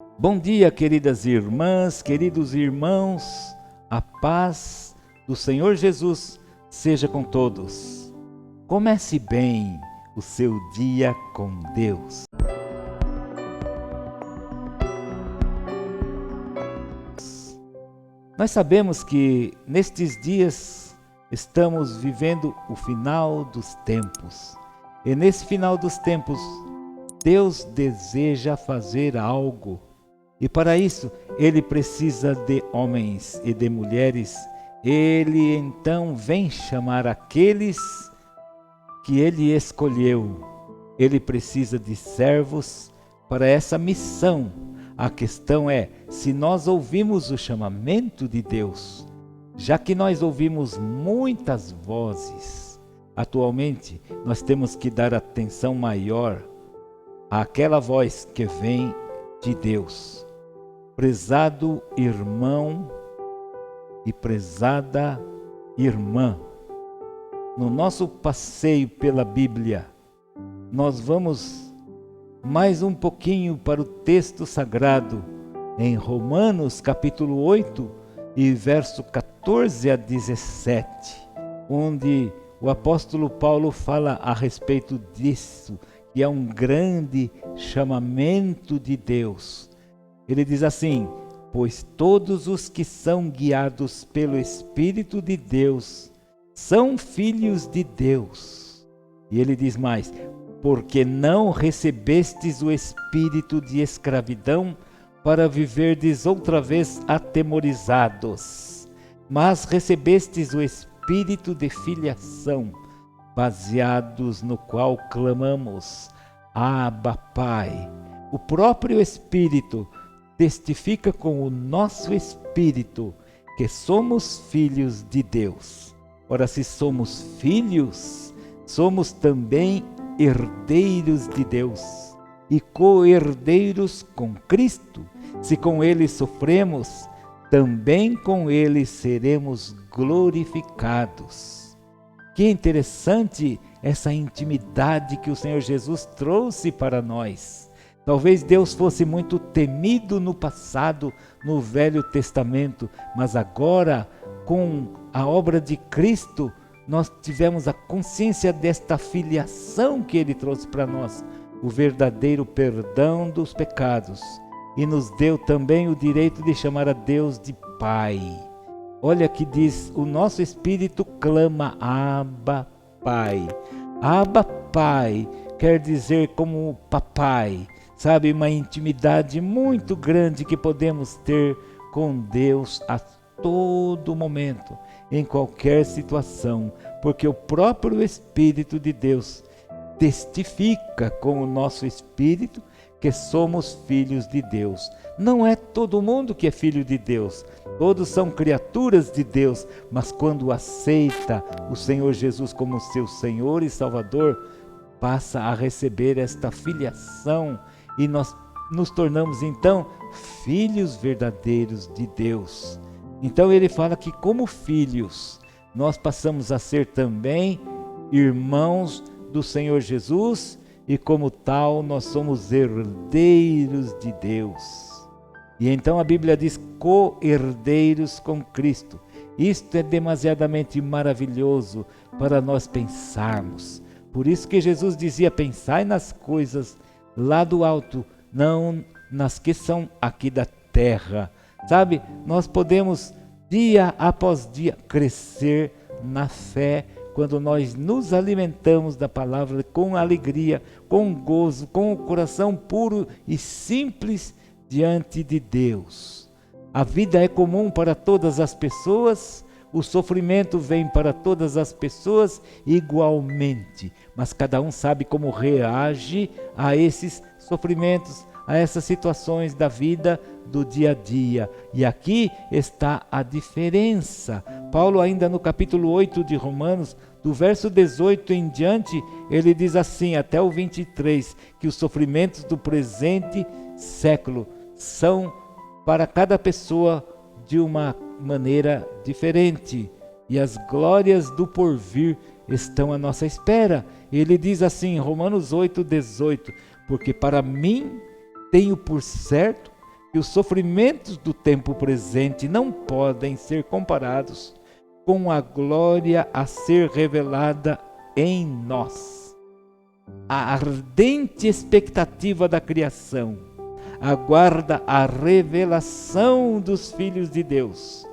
Bom dia, queridas irmãs, queridos irmãos, a paz do Senhor Jesus seja com todos. Comece bem o seu dia com Deus. Nós sabemos que nestes dias estamos vivendo o final dos tempos. E nesse final dos tempos, Deus deseja fazer algo. E para isso, Ele precisa de homens e de mulheres. Ele então vem chamar aqueles que Ele escolheu. Ele precisa de servos para essa missão. A questão é, se nós ouvimos o chamamento de Deus, já que nós ouvimos muitas vozes, atualmente nós temos que dar atenção maior àquela voz que vem de Deus. Prezado irmão e prezada irmã, no nosso passeio pela Bíblia, nós vamos mais um pouquinho para o texto sagrado, em Romanos capítulo 8 e verso 14 a 17, onde o apóstolo Paulo fala a respeito disso, que é um grande chamamento de Deus. Ele diz assim: pois todos os que são guiados pelo Espírito de Deus são filhos de Deus. E ele diz mais: porque não recebestes o espírito de escravidão para viverdes outra vez atemorizados, mas recebestes o espírito de filiação, baseados no qual clamamos: Abba, Pai. O próprio Espírito testifica com o nosso espírito que somos filhos de Deus. Ora, se somos filhos, somos também herdeiros de Deus e co-herdeiros com Cristo. Se com Ele sofremos, também com Ele seremos glorificados. Que interessante essa intimidade que o Senhor Jesus trouxe para nós. Talvez Deus fosse muito temido no passado, no Velho Testamento, mas agora, com a obra de Cristo, nós tivemos a consciência desta filiação que Ele trouxe para nós, o verdadeiro perdão dos pecados, e nos deu também o direito de chamar a Deus de Pai. Olha que diz, o nosso espírito clama: Abba, Pai. Abba, Pai quer dizer como papai. Sabe, uma intimidade muito grande que podemos ter com Deus a todo momento, em qualquer situação, porque o próprio Espírito de Deus testifica com o nosso espírito que somos filhos de Deus. Não é todo mundo que é filho de Deus, todos são criaturas de Deus, mas quando aceita o Senhor Jesus como seu Senhor e Salvador, passa a receber esta filiação, e nós nos tornamos então filhos verdadeiros de Deus. Então ele fala que como filhos, nós passamos a ser também irmãos do Senhor Jesus, e como tal nós somos herdeiros de Deus. E então a Bíblia diz co-herdeiros com Cristo. Isto é demasiadamente maravilhoso para nós pensarmos. Por isso que Jesus dizia: pensai nas coisas lá do alto, não nas que são aqui da terra. Sabe, nós podemos dia após dia crescer na fé quando nós nos alimentamos da palavra com alegria, com gozo, com o coração puro e simples diante de Deus. A vida é comum para todas as pessoas, o sofrimento vem para todas as pessoas igualmente, mas cada um sabe como reage a esses sofrimentos, a essas situações da vida do dia a dia. E aqui está a diferença. Paulo, ainda no capítulo 8 de Romanos, do verso 18 em diante, ele diz assim, até o 23, que os sofrimentos do presente século são para cada pessoa de uma maneira diferente, e as glórias do porvir estão à nossa espera. Ele diz assim em Romanos 8, 18, porque para mim tenho por certo que os sofrimentos do tempo presente não podem ser comparados com a glória a ser revelada em nós. A ardente expectativa da criação aguarda a revelação dos filhos de Deus,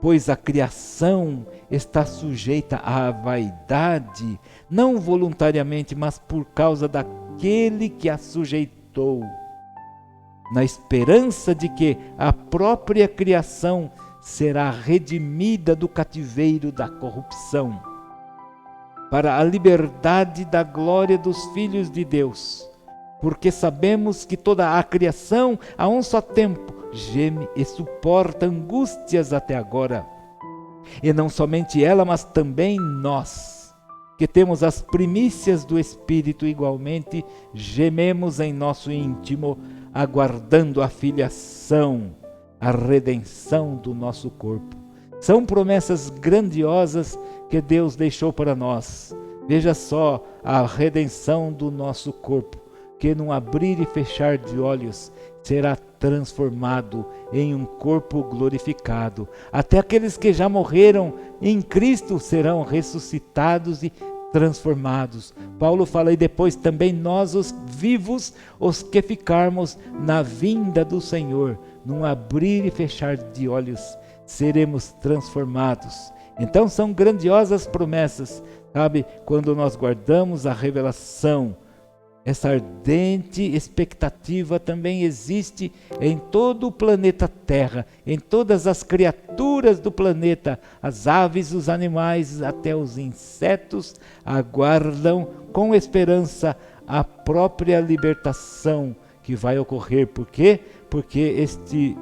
pois a criação está sujeita à vaidade, não voluntariamente, mas por causa daquele que a sujeitou, na esperança de que a própria criação será redimida do cativeiro da corrupção, para a liberdade da glória dos filhos de Deus, porque sabemos que toda a criação, a um só tempo, geme e suporta angústias até agora. E não somente ela, mas também nós, que temos as primícias do Espírito, igualmente gememos em nosso íntimo, aguardando a filiação, a redenção do nosso corpo. São promessas grandiosas que Deus deixou para nós. Veja só a redenção do nosso corpo, que num abrir e fechar de olhos será transformado em um corpo glorificado. Até aqueles que já morreram em Cristo serão ressuscitados e transformados. Paulo fala, e depois também nós os vivos, os que ficarmos na vinda do Senhor, num abrir e fechar de olhos, seremos transformados. Então são grandiosas promessas, sabe? Quando nós guardamos a revelação, essa ardente expectativa também existe em todo o planeta Terra, em todas as criaturas do planeta, as aves, os animais, até os insetos aguardam com esperança a própria libertação que vai ocorrer. Por quê? Porque este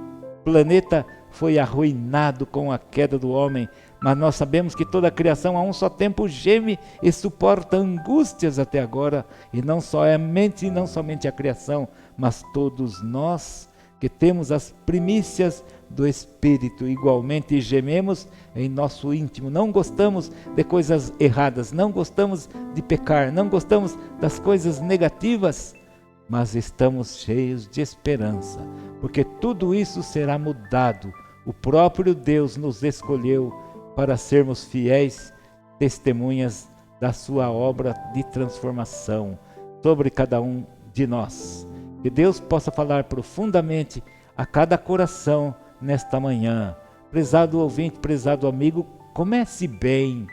planeta foi arruinado com a queda do homem, mas nós sabemos que toda a criação a um só tempo geme e suporta angústias até agora, e não somente a criação, mas todos nós que temos as primícias do Espírito, igualmente gememos em nosso íntimo. Não gostamos de coisas erradas, não gostamos de pecar, não gostamos das coisas negativas, mas estamos cheios de esperança, porque tudo isso será mudado. O próprio Deus nos escolheu para sermos fiéis testemunhas da sua obra de transformação sobre cada um de nós. Que Deus possa falar profundamente a cada coração nesta manhã. Prezado ouvinte, prezado amigo, comece bem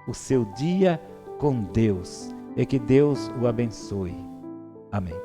o seu dia com Deus e que Deus o abençoe. Amém.